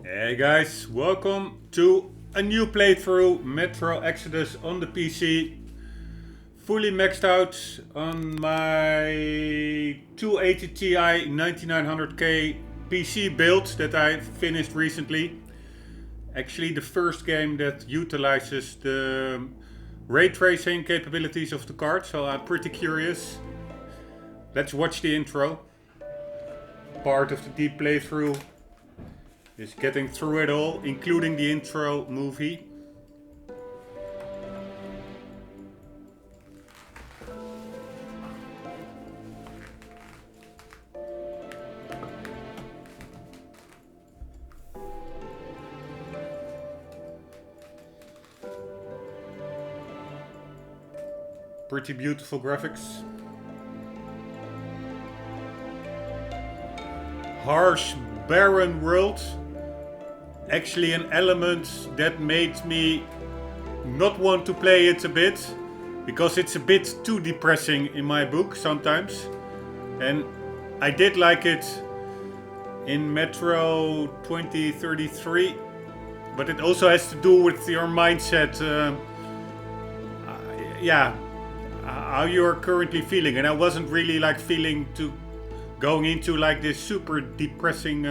Hey guys, welcome to a new playthrough, Metro Exodus on the PC. Fully maxed out on my 280 Ti 9900K PC build that I finished recently. Actually the first game that utilizes the ray tracing capabilities of the card, so I'm pretty curious. Let's watch the intro. Part of the deep playthrough is getting through it all, including the intro movie. Pretty beautiful graphics. Harsh, barren world. Actually an element that made me not want to play it a bit, because it's a bit too depressing in my book sometimes. And I did like it in Metro 2033, but it also has to do with your mindset, how you're currently feeling. And I wasn't really like feeling to going into like this super depressing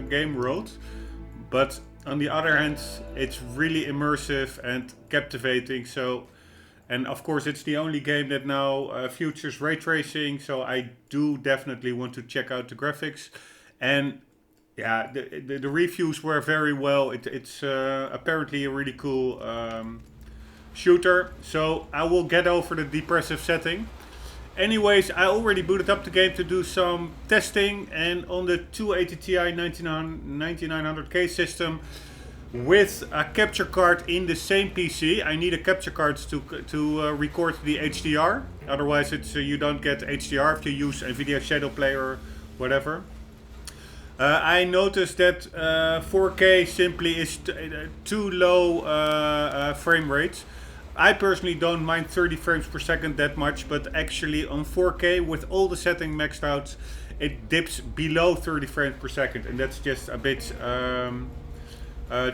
game world. But on the other hand, it's really immersive and captivating. So, and of course, it's the only game that now features ray tracing. So I do definitely want to check out the graphics. And yeah, the reviews were very well. It's apparently a really cool shooter. So I will get over the depressive setting. Anyways, I already booted up the game to do some testing, and on the 280 Ti 9900K system with a capture card in the same PC. I need a capture card to record the HDR, otherwise it's you don't get HDR if you use Nvidia Shadow Player or whatever. I noticed that 4K simply is too low frame rate. I personally don't mind 30 frames per second that much, but actually on 4K with all the settings maxed out, it dips below 30 frames per second, and that's just a bit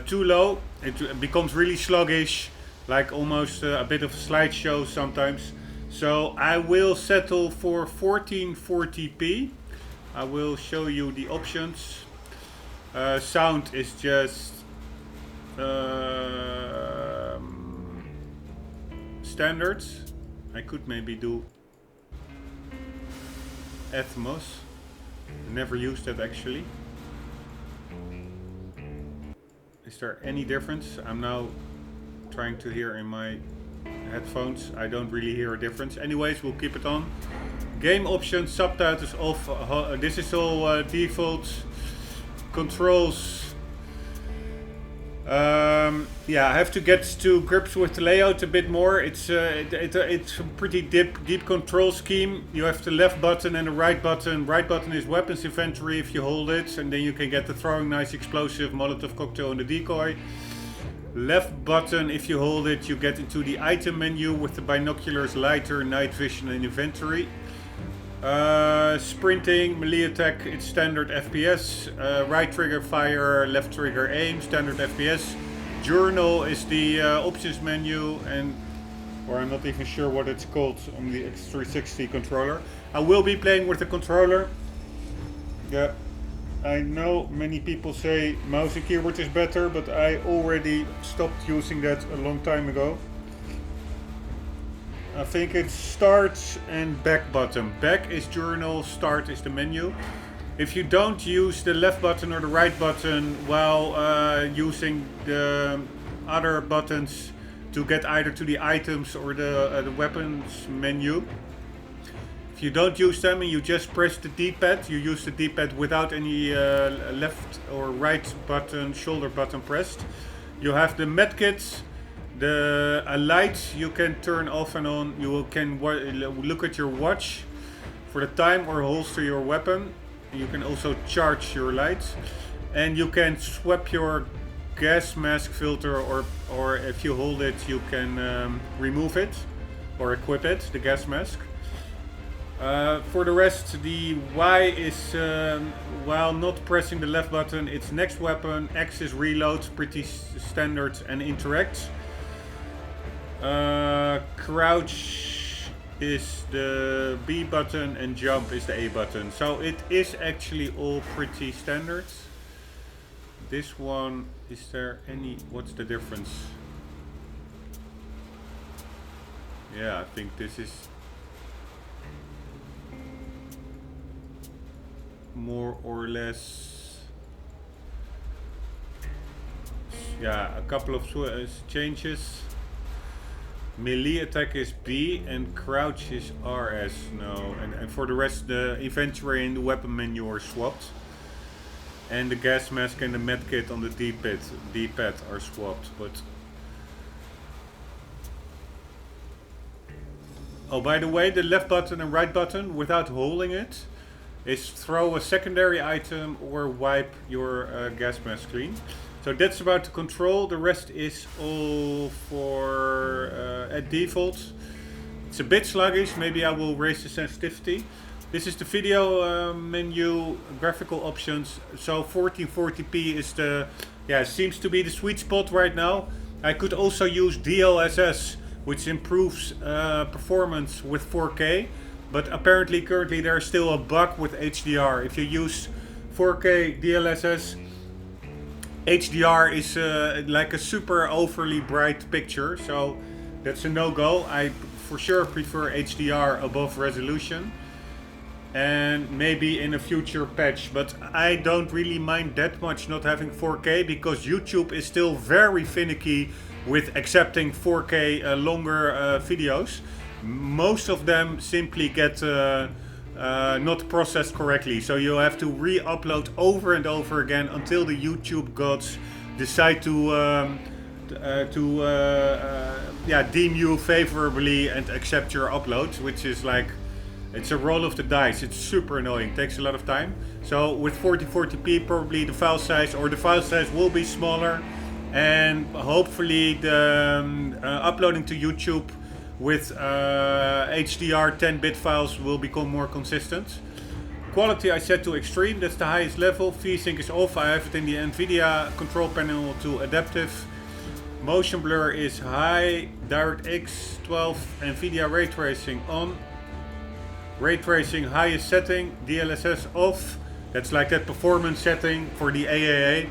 too low. It becomes really sluggish, like almost a bit of a slideshow sometimes. So I will settle for 1440p. I will show you the options. Sound is just standard. I could maybe do Atmos. Never used that actually. Is there any difference? I'm now trying to hear in my headphones. I don't really hear a difference. Anyways, we'll keep it on. Game options, subtitles off. This is all default. Controls. I have to get to grips with the layout a bit more. It's a pretty deep control scheme. You have the left button and the right button. Right button is weapons inventory if you hold it, and then you can get the throwing knife, explosive, Molotov cocktail, and the decoy. Left button, if you hold it, you get into the item menu with the binoculars, lighter, night vision, and inventory. Sprinting, melee attack, it's standard FPS. Right trigger fire, left trigger aim, standard FPS. Journal is the options menu, or I'm not even sure what it's called on the X360 controller. I will be playing with the controller. Yeah, I know many people say mouse and keyboard is better, but I already stopped using that a long time ago. I think it's start and back button. Back is journal, start is the menu. If you don't use the left button or the right button while using the other buttons to get either to the items or the weapons menu, if you don't use them and you just press the D-pad, you use the D-pad without any left or right button, shoulder button pressed. You have the medkit. The light you can turn off and on. You can look at your watch for the time or holster your weapon. You can also charge your lights, and you can swap your gas mask filter, or if you hold it you can remove it or equip it, the gas mask. For the rest, the Y is, while not pressing the left button, it's next weapon. X is reload, pretty standard and interact. Crouch is the B button and jump is the A button. So it is actually all pretty standard. This one, is there any, what's the difference? Yeah, I think this is more or less, yeah, a couple of changes. Melee attack is B and crouch is RS. No, and for the rest, the inventory and the weapon menu are swapped, and the gas mask and the medkit on the D-pad are swapped. But oh, by the way, the left button and right button, without holding it, is throw a secondary item or wipe your gas mask clean. So that's about the control. The rest is all for at default. It's a bit sluggish. Maybe I will raise the sensitivity. This is the video menu, graphical options. So 1440p is the, yeah, seems to be the sweet spot right now. I could also use DLSS, which improves performance with 4K. But apparently currently there's still a bug with HDR. If you use 4K DLSS, HDR is like a super overly bright picture, so that's a no-go. I for sure prefer HDR above resolution, and maybe in a future patch, but I don't really mind that much not having 4K because YouTube is still very finicky with accepting 4K longer videos. Most of them simply get not processed correctly, so you have to re-upload over and over again until the YouTube gods decide to deem you favorably and accept your uploads, which is like, it's a roll of the dice. It's super annoying, takes a lot of time. So with 1440p probably the file size will be smaller, and hopefully the uploading to YouTube with HDR 10-bit files will become more consistent. Quality I set to extreme, that's the highest level. VSync is off, I have it in the NVIDIA control panel to adaptive. Motion blur is high, DirectX 12, NVIDIA ray tracing on. Ray tracing highest setting, DLSS off. That's like that performance setting for the AAA.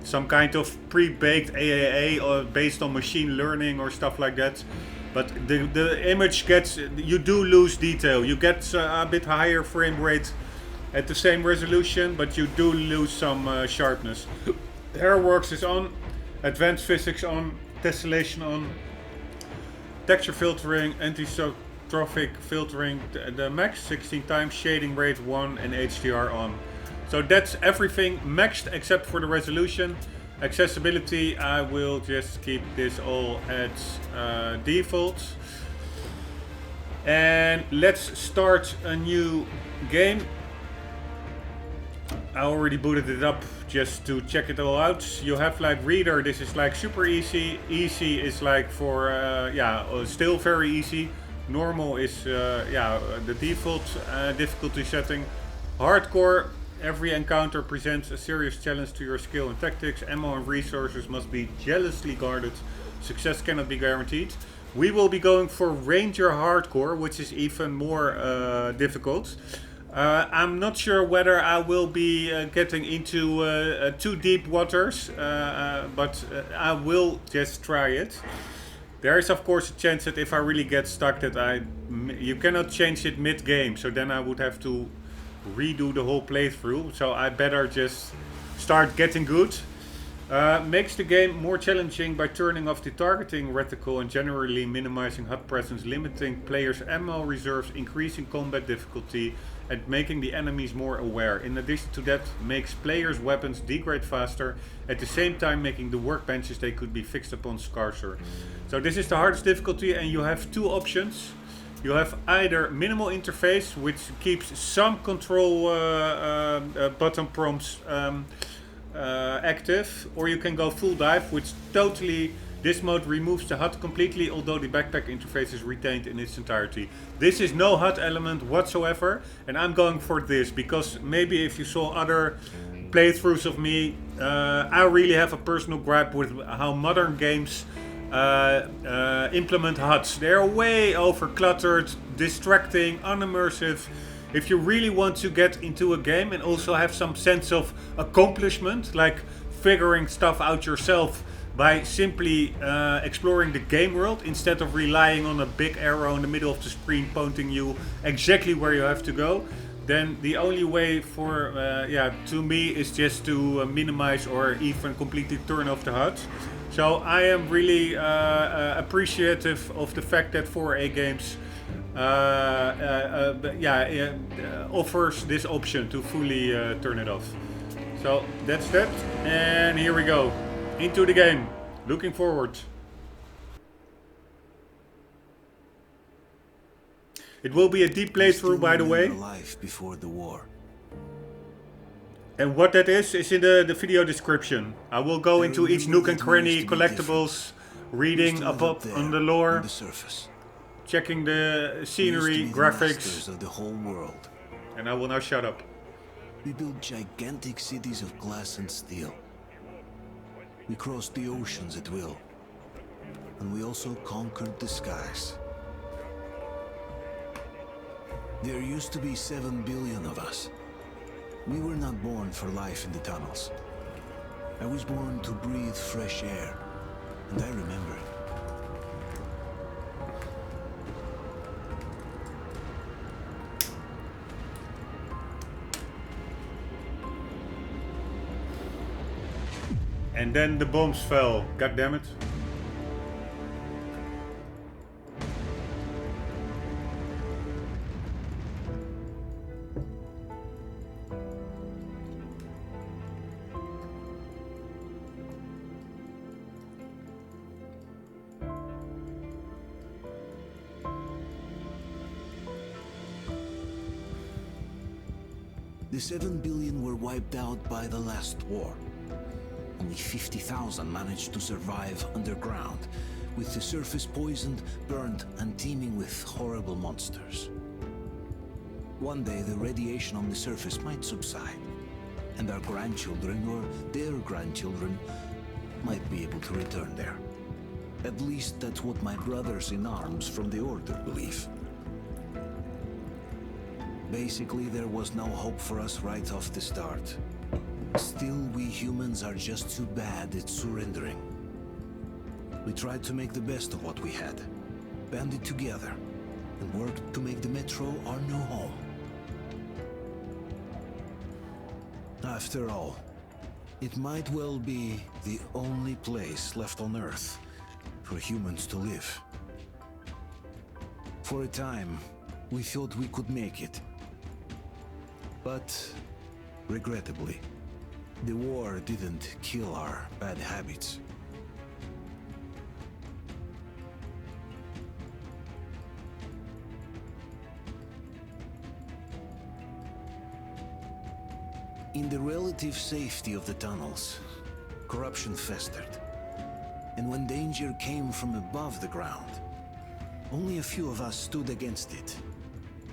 Some kind of pre-baked AAA or based on machine learning or stuff like that. But the image gets, you do lose detail. You get a bit higher frame rate at the same resolution, but you do lose some sharpness. Hairworks is on, advanced physics on, tessellation on, texture filtering, anisotropic filtering, the max 16 times, shading rate 1 and HDR on. So that's everything maxed except for the resolution. Accessibility, I will just keep this all at default. And let's start a new game. I already booted it up just to check it all out. You have like reader, this is like super easy. Easy is like for, still very easy. Normal is, the default difficulty setting. Hardcore. Every encounter presents a serious challenge to your skill and tactics. Ammo and resources must be jealously guarded. Success cannot be guaranteed. We will be going for Ranger Hardcore, which is even more difficult. I'm not sure whether I will be getting into too deep waters, but I will just try it. There is of course a chance that if I really get stuck that you cannot change it mid-game, so then I would have to redo the whole playthrough, so I better just start getting good. Makes the game more challenging by turning off the targeting reticle and generally minimizing HUD presence, limiting players' ammo reserves, increasing combat difficulty, and making the enemies more aware. In addition to that, makes players' weapons degrade faster, at the same time making the workbenches they could be fixed upon scarcer. So this is the hardest difficulty, and you have two options. You have either minimal interface, which keeps some control button prompts active, or you can go full dive, which totally This mode removes the HUD completely, although the backpack interface is retained in its entirety. This is no HUD element whatsoever, and I'm going for this because maybe if you saw other playthroughs of me, I really have a personal gripe with how modern games implement HUDs. They're way over cluttered, distracting, unimmersive. If you really want to get into a game and also have some sense of accomplishment, like figuring stuff out yourself by simply exploring the game world instead of relying on a big arrow in the middle of the screen pointing you exactly where you have to go, then the only way for, to me is just to minimize or even completely turn off the HUD. So I am really appreciative of the fact that 4A Games offers this option to fully turn it off. So that's that, and here we go. Into the game. Looking forward. It will be a deep playthrough, by the way. Life before the war. And what that is in the video description. I will go into each nook and cranny, collectibles, reading up on the lore, checking the scenery, graphics, of the whole world. And I will now shut up. We built gigantic cities of glass and steel. We crossed the oceans at will, and we also conquered the skies. There used to be 7 billion of us. We were not born for life in the tunnels. I was born to breathe fresh air, and I remember it. And then the bombs fell. God damn it. The 7 billion were wiped out by the last war. Only 50,000 managed to survive underground, with the surface poisoned, burned, and teeming with horrible monsters. One day the radiation on the surface might subside, and our grandchildren or their grandchildren might be able to return there. At least that's what my brothers in arms from the Order believe. Basically, there was no hope for us right off the start. Still, we humans are just too bad at surrendering. We tried to make the best of what we had, banded together, and worked to make the Metro our new home. After all, it might well be the only place left on Earth for humans to live. For a time, we thought we could make it. But, regrettably, the war didn't kill our bad habits. In the relative safety of the tunnels, corruption festered. And when danger came from above the ground, only a few of us stood against it,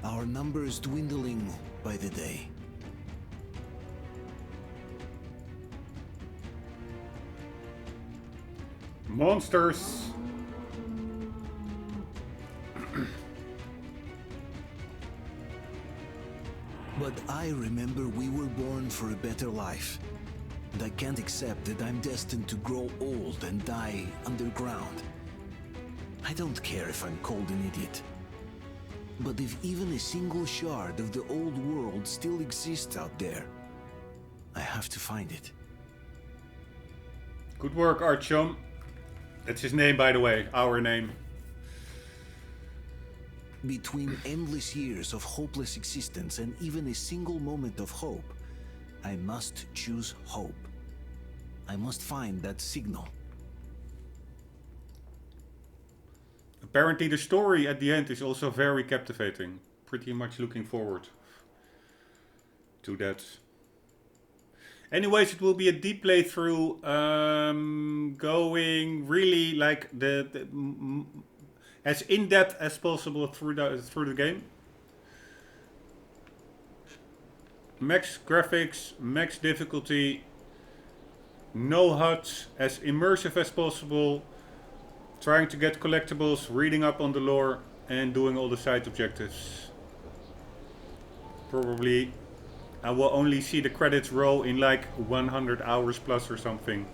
our numbers dwindling by the day. Monsters! But I remember we were born for a better life. And I can't accept that I'm destined to grow old and die underground. I don't care if I'm called an idiot. But if even a single shard of the old world still exists out there, I have to find it. Good work, Artyom. That's his name, by the way. Our name. Between endless years of hopeless existence and even a single moment of hope, I must choose hope. I must find that signal. Apparently the story at the end is also very captivating. Pretty much looking forward to that. Anyways, it will be a deep playthrough, going really like as in depth as possible through the game. Max graphics, max difficulty, no HUDs, as immersive as possible. Trying to get collectibles, reading up on the lore, and doing all the side objectives. Probably I will only see the credits roll in like 100 hours plus or something.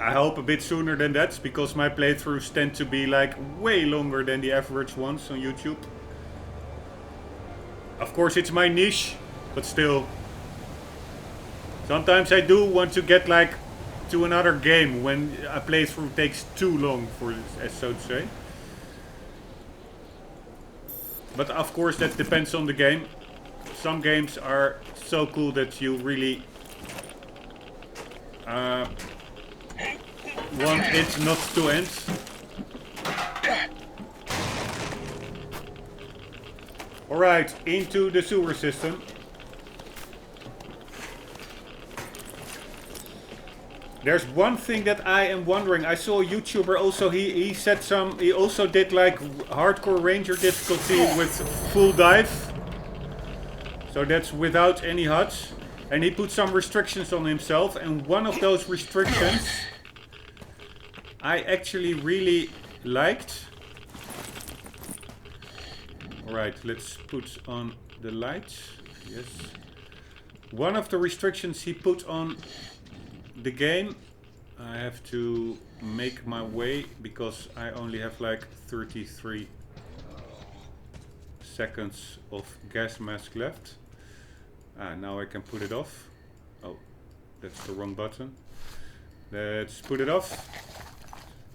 I hope a bit sooner than that, because my playthroughs tend to be like way longer than the average ones on YouTube. Of course it's my niche, but still. Sometimes I do want to get like to another game when a playthrough takes too long, for as so to say. But of course that depends on the game. Some games are so cool that you really want it not to end. Alright, into the sewer system. There's one thing that I am wondering. I saw a YouTuber also, he said he also did like hardcore ranger difficulty with full dive. So that's without any HUDs. And he put some restrictions on himself, and one of those restrictions I actually really liked. Alright, let's put on the lights. Yes. One of the restrictions he put on the game, I have to make my way because I only have like 33 seconds of gas mask left. Now I can put it off. Oh, that's the wrong button. Let's put it off.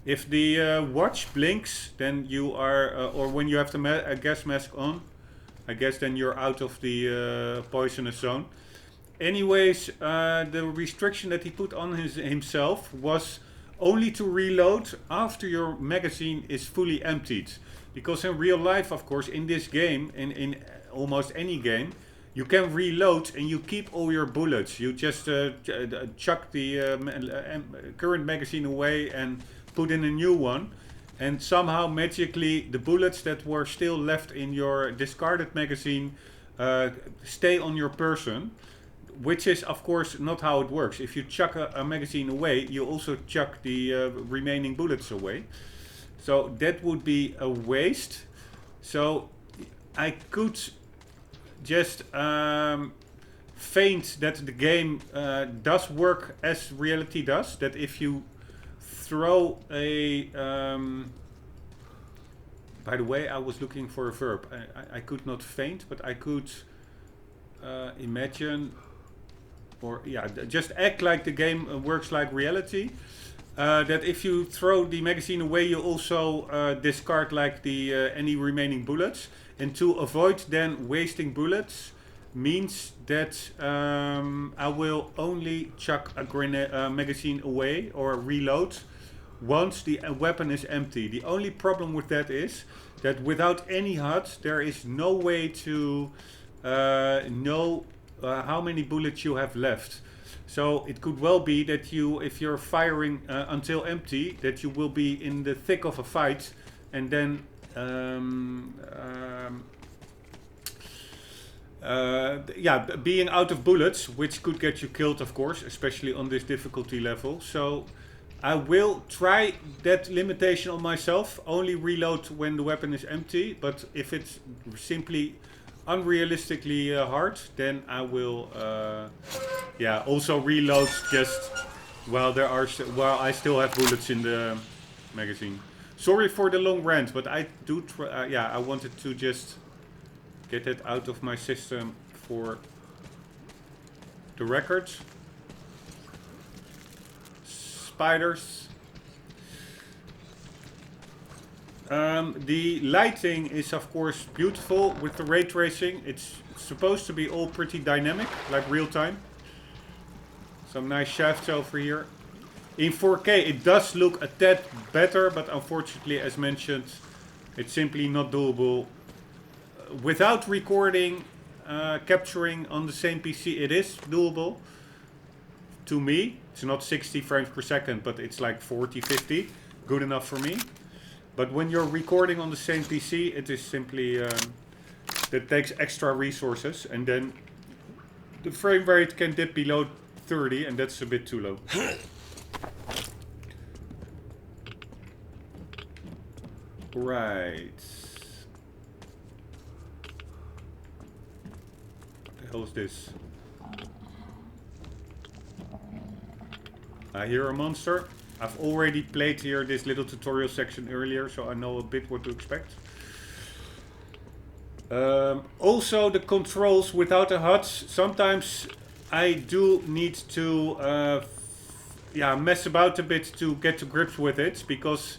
If the watch blinks, then you are, or when you have the gas mask on, I guess then you're out of the poisonous zone. Anyways, the restriction that he put on himself was only to reload after your magazine is fully emptied. Because in real life, of course, in this game, in almost any game, you can reload and you keep all your bullets. You just chuck the current magazine away and put in a new one. And somehow, magically, the bullets that were still left in your discarded magazine stay on your person. Which is, of course, not how it works. If you chuck a magazine away, you also chuck the remaining bullets away. So that would be a waste. So I could just feign that the game does work as reality does. That if you throw a... by the way, I was looking for a verb. I could not feint, but I could imagine... Or yeah, just act like the game works like reality. That if you throw the magazine away, you also discard like the any remaining bullets. And to avoid then wasting bullets, means that I will only chuck a magazine away or reload once the weapon is empty. The only problem with that is that without any HUD, there is no way to know how many bullets you have left. So it could well be that you, if you're firing until empty, that you will be in the thick of a fight, and then being out of bullets, which could get you killed, of course, especially on this difficulty level. So I will try that limitation on myself, only reload when the weapon is empty. But if it's simply unrealistically hard, then I will also reload just while I still have bullets in the magazine. Sorry for the long rant, but I do I wanted to just get it out of my system for the record. Spiders. The lighting is of course beautiful with the ray tracing. It's supposed to be all pretty dynamic, like real time. Some nice shafts over here. In 4K it does look a tad better, but unfortunately, as mentioned, it's simply not doable. Without recording capturing on the same PC. It is doable. To me, it's not 60 frames per second, but it's like 40, 50. Good enough for me. But when you're recording on the same PC, it is simply... that takes extra resources. And then the frame rate can dip below 30, and that's a bit too low. Right. What the hell is this? I hear a monster. I've already played here this little tutorial section earlier, so I know a bit what to expect. Also, the controls without the HUDs. Sometimes I do need to mess about a bit to get to grips with it, because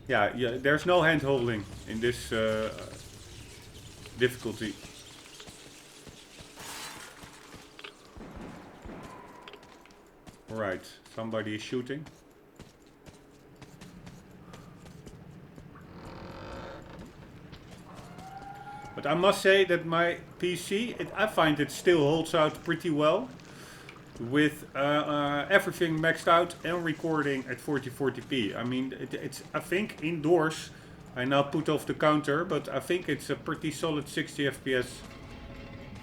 there's no hand holding in this difficulty. Right, somebody is shooting. But I must say that my PC, I find it still holds out pretty well. With everything maxed out and recording at 4040p. I mean, it's I think indoors, I now put off the counter, but I think it's a pretty solid 60 FPS.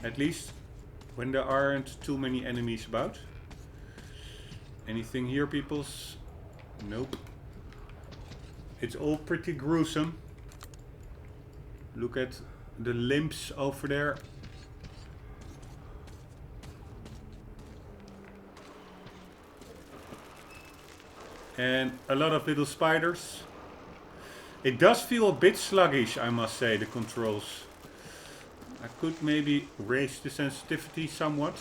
At least, when there aren't too many enemies about. Anything here, peoples? Nope. It's all pretty gruesome. Look at the limbs over there. And a lot of little spiders. It does feel a bit sluggish, I must say, the controls. I could maybe raise the sensitivity somewhat.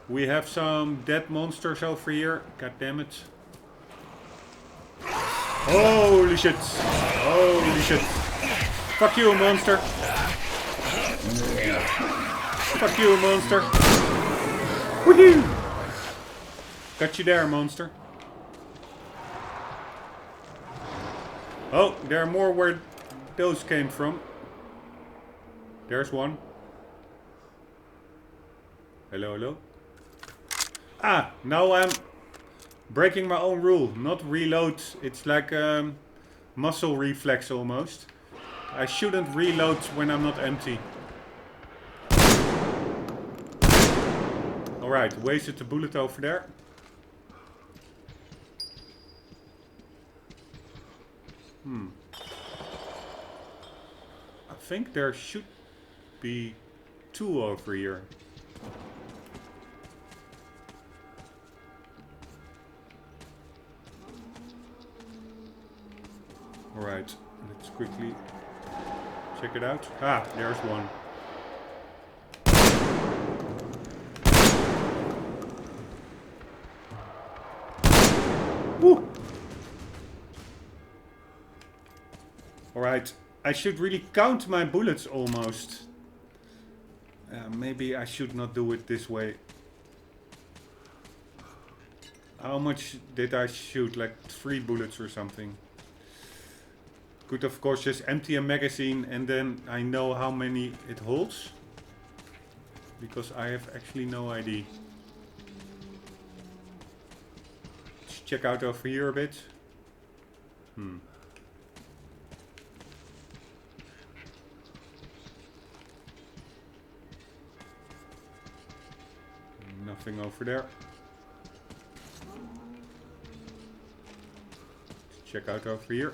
We have some dead monsters over here. God damn it. Holy shit. Holy shit. Fuck you, monster. Fuck you, monster. Woohoo! Got you there, monster. Oh, there are more where those came from. There's one. Hello, hello. Ah, now I'm breaking my own rule. Not reload. It's like muscle reflex almost. I shouldn't reload when I'm not empty. Alright, wasted the bullet over there. I think there should be two over here. Alright, let's quickly check it out. Ah, there's one. Woo! Alright, I should really count my bullets almost. Maybe I should not do it this way. How much did I shoot? Like 3 bullets or something. Could of course just empty a magazine and then I know how many it holds. Because I have actually no idea. Let's check out over here a bit. Nothing over there. Let's check out over here.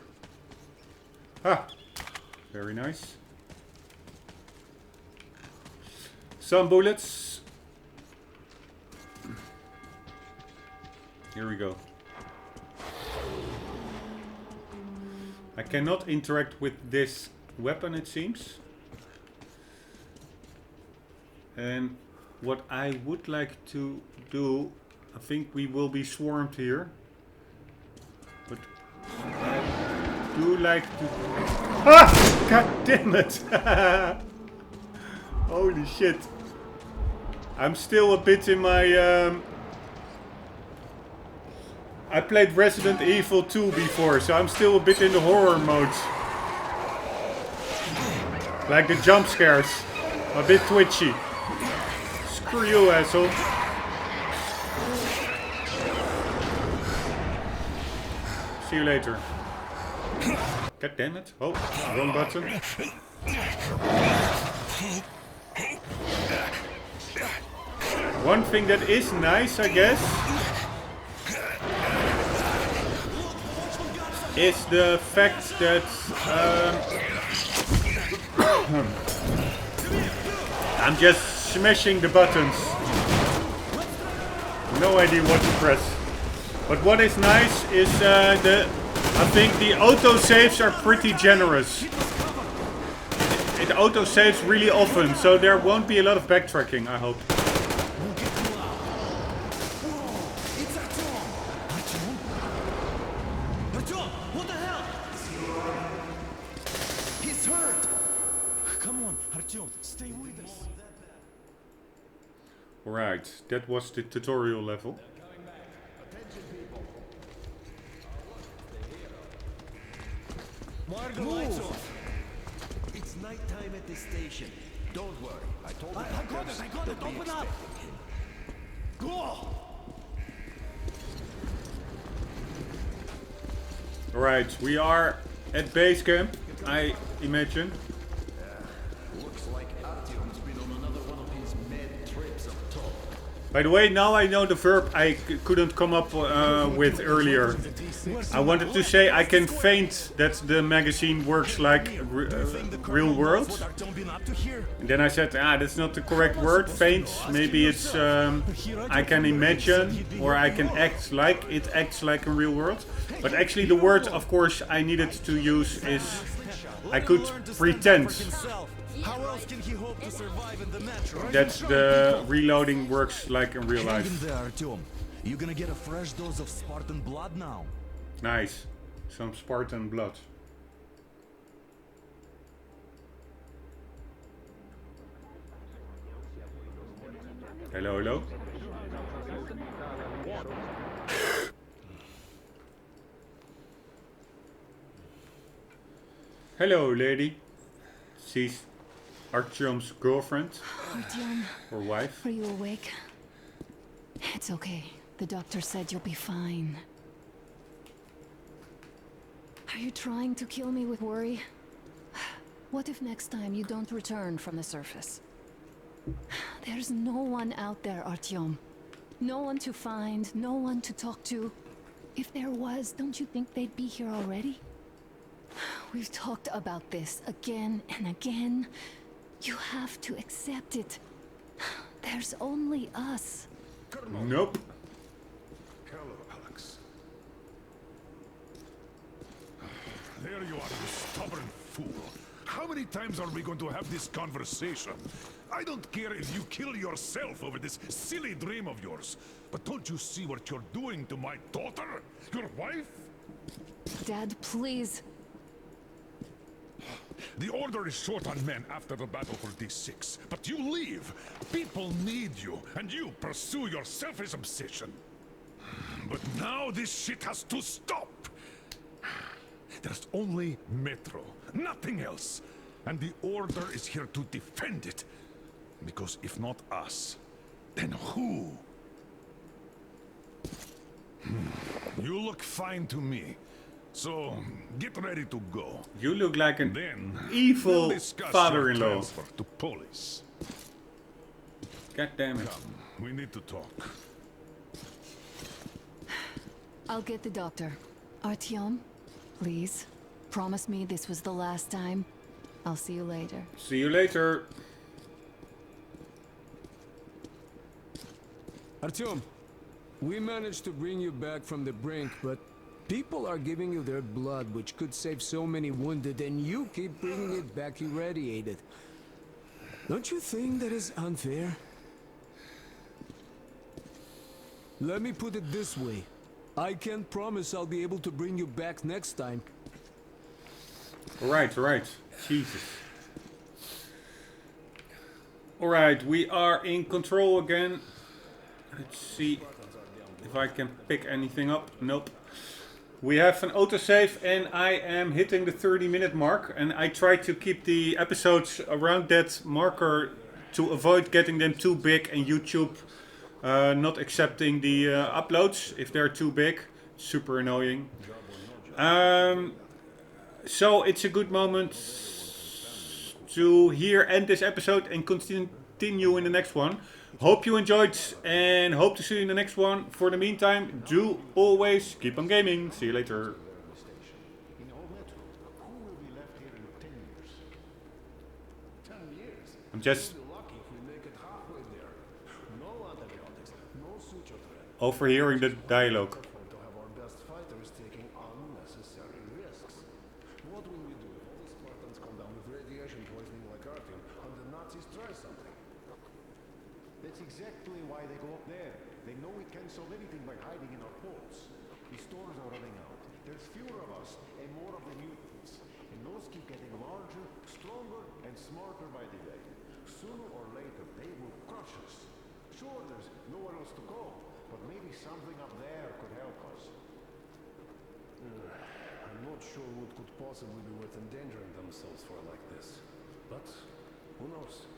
Ah, very nice. Some bullets. Here we go. I cannot interact with this weapon, it seems. And what I would like to do, I think we will be swarmed here. But I do like to... Ah! God damn it! Holy shit. I'm still a bit in my... I played Resident Evil 2 before, so I'm still a bit in the horror mode. Like the jump scares. A bit twitchy. Screw you, asshole. See you later. God damn it. Oh, wrong button. One thing that is nice, I guess, is the fact that I'm just smashing the buttons. No idea what to press. But what is nice is I think the autosaves are pretty generous. It autosaves really often, so there won't be a lot of backtracking, I hope. What the hell? He's hurt. Come on, Artyom, stay with us. Right, that was the tutorial level. Move! It's nighttime at the station. Don't worry. I told you. I got it. Open up. Go! Right, we are at base camp, I imagine. Looks like Artyom's been on another one of his mad trips up top. By the way, now I know the verb I couldn't come up with earlier. I wanted to say I can feint that the magazine works like real world. And then I said, that's not the correct word, feint. Maybe it's I can imagine or I can act like it acts like a real world. But actually the word, of course, I needed to use is I could pretend. How else can he hope to survive in the metro? That the reloading works like in real life. Hang in there, Artyom. You're gonna get a fresh dose of Spartan blood now. Nice. Some Spartan blood. Hello, hello. Hello, lady. She's Artyom's girlfriend. Artyom, or wife. are you awake? It's okay. The doctor said you'll be fine. Are you trying to kill me with worry? What if next time you don't return from the surface? There's no one out there, Artyom. No one to find, no one to talk to. If there was, don't you think they'd be here already? We've talked about this again and again. You have to accept it. There's only us. Nope. Hello, Alex. There you are, you stubborn fool. How many times are we going to have this conversation? I don't care if you kill yourself over this silly dream of yours. But don't you see what you're doing to my daughter? Your wife? Dad, please. The Order is short on men after the battle for D6. But you leave. People need you, and you pursue your selfish obsession. But now this shit has to stop. There's only Metro, nothing else. And the Order is here to defend it. Because if not us, then who? You look fine to me. So, get ready to go. You look like an Then evil we'll discuss father-in-law. your transfer to police. God damn it. Come, we need to talk. I'll get the doctor. Artyom, please. Promise me this was the last time. I'll see you later. See you later. Artyom, we managed to bring you back from the brink, but people are giving you their blood, which could save so many wounded, and you keep bringing it back irradiated. Don't you think that is unfair? Let me put it this way. I can't promise I'll be able to bring you back next time. Right. Jesus. Alright, we are in control again. Let's see if I can pick anything up. Nope. We have an autosave and I am hitting the 30-minute mark. And I try to keep the episodes around that marker to avoid getting them too big and YouTube not accepting the uploads if they're too big. Super annoying. So it's a good moment to here end this episode and continue in the next one. Hope you enjoyed and hope to see you in the next one. For the meantime, do always keep on gaming. See you later. I'm just overhearing the dialogue. That's exactly why they go up there. They know we can't solve anything by hiding in our poles. The stores are running out. There's fewer of us and more of the mutants. And those keep getting larger, stronger, and smarter by the day. Sooner or later, they will crush us. Sure, there's nowhere else to go, but maybe something up there could help us. I'm not sure what could possibly be worth endangering themselves for like this. But who knows?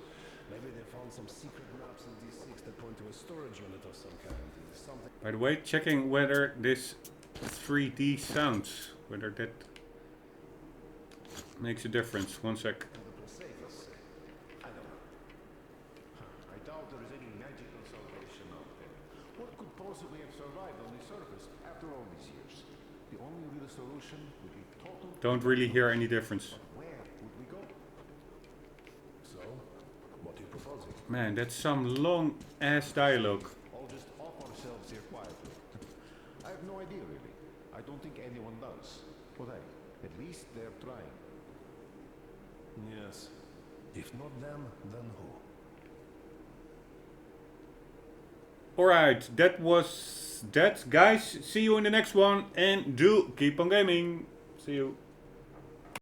Maybe they found some secret maps in D6 that point to a storage unit of some kind. Something. By the way, checking whether this 3D sounds, whether that makes a difference. One sec. I don't know. I doubt there is any magical salvation out there. What could possibly have survived on the surface after all these years? The only real solution would be total. Don't really hear any difference. Where would we go? So, what are you proposing? Man, that's some long ass dialogue. I'll just off ourselves here quietly. I have no idea really. I don't think anyone does. But hey, at least they're trying. Yes. If not them, then who? Alright, that was that. Guys, see you in the next one. And do keep on gaming. See you.